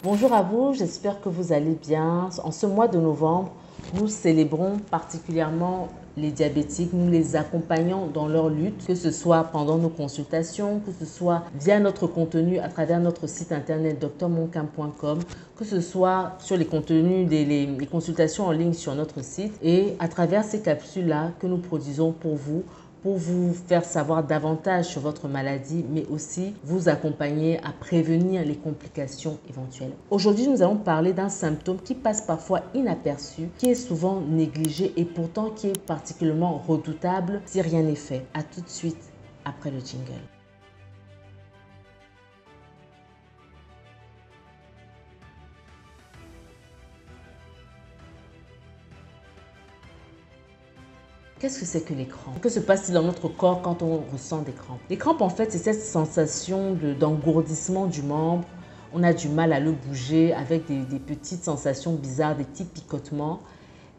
Bonjour à vous, j'espère que vous allez bien. En ce mois de novembre, nous célébrons particulièrement les diabétiques. Nous les accompagnons dans leur lutte, que ce soit pendant nos consultations, que ce soit via notre contenu à travers notre site internet drmoncam.com, que ce soit sur les contenus les consultations en ligne sur notre site et à travers ces capsules-là que nous produisons pour vous faire savoir davantage sur votre maladie, mais aussi vous accompagner à prévenir les complications éventuelles. Aujourd'hui, nous allons parler d'un symptôme qui passe parfois inaperçu, qui est souvent négligé et pourtant qui est particulièrement redoutable si rien n'est fait. À tout de suite après le jingle. Qu'est-ce que c'est que les crampes? Que se passe-t-il dans notre corps quand on ressent des crampes? Les crampes, en fait, c'est cette sensation d'engourdissement du membre. On a du mal à le bouger avec des petites sensations bizarres, des petits picotements.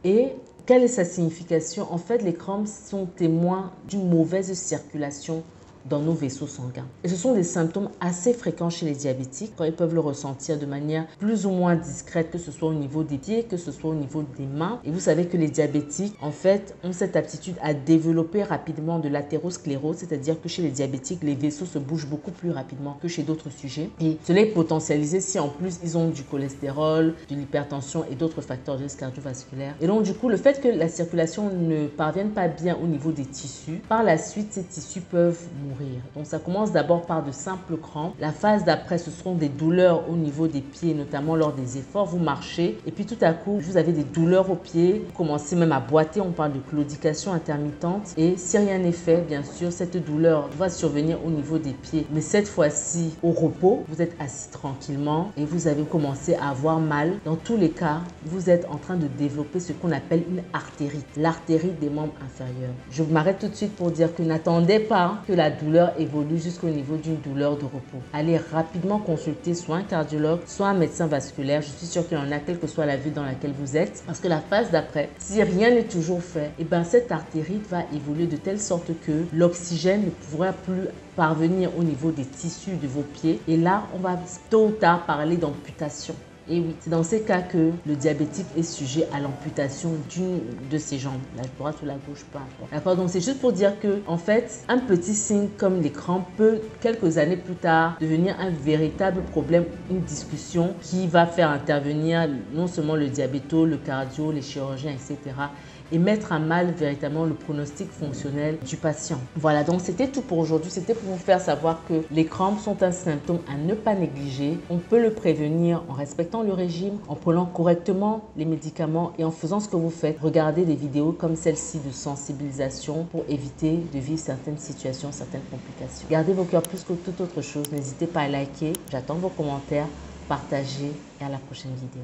Et quelle est sa signification? En fait, les crampes sont témoins d'une mauvaise circulation dans nos vaisseaux sanguins. Et ce sont des symptômes assez fréquents chez les diabétiques quand ils peuvent le ressentir de manière plus ou moins discrète, que ce soit au niveau des pieds, que ce soit au niveau des mains. Et vous savez que les diabétiques, en fait, ont cette aptitude à développer rapidement de l'athérosclérose, c'est-à-dire que chez les diabétiques, les vaisseaux se bougent beaucoup plus rapidement que chez d'autres sujets. Et cela est potentialisé si en plus ils ont du cholestérol, de l'hypertension et d'autres facteurs de risque cardiovasculaire. Et donc du coup, le fait que la circulation ne parvienne pas bien au niveau des tissus, par la suite, ces tissus peuvent mourir. Donc ça commence d'abord par de simples crampes. La phase d'après, ce seront des douleurs au niveau des pieds, notamment lors des efforts. Vous marchez et puis tout à coup, vous avez des douleurs aux pieds. Vous commencez même à boiter, on parle de claudication intermittente. Et si rien n'est fait, bien sûr, cette douleur va survenir au niveau des pieds. Mais cette fois-ci, au repos, vous êtes assis tranquillement et vous avez commencé à avoir mal. Dans tous les cas, vous êtes en train de développer ce qu'on appelle une artérite, l'artérite des membres inférieurs. Je m'arrête tout de suite pour dire que n'attendez pas que la douleur évolue jusqu'au niveau d'une douleur de repos. Allez rapidement consulter soit un cardiologue, soit un médecin vasculaire. Je suis sûre qu'il y en a, quelle que soit la ville dans laquelle vous êtes. Parce que la phase d'après, si rien n'est toujours fait, et ben cette artérite va évoluer de telle sorte que l'oxygène ne pourra plus parvenir au niveau des tissus de vos pieds. Et là, on va tôt ou tard parler d'amputation. Et oui, c'est dans ces cas que le diabétique est sujet à l'amputation d'une de ses jambes, la droite ou la gauche, peu importe. D'accord, donc c'est juste pour dire que, en fait, un petit signe comme les crampes peut, quelques années plus tard, devenir un véritable problème, une discussion qui va faire intervenir non seulement le diabéto, le cardio, les chirurgiens, etc. et mettre à mal véritablement le pronostic fonctionnel du patient. Voilà, donc c'était tout pour aujourd'hui. C'était pour vous faire savoir que les crampes sont un symptôme à ne pas négliger. On peut le prévenir en respectant le régime, en prenant correctement les médicaments et en faisant ce que vous faites. Regardez des vidéos comme celle-ci de sensibilisation pour éviter de vivre certaines situations, certaines complications. Gardez vos cœurs plus que toute autre chose. N'hésitez pas à liker. J'attends vos commentaires, partagez et à la prochaine vidéo.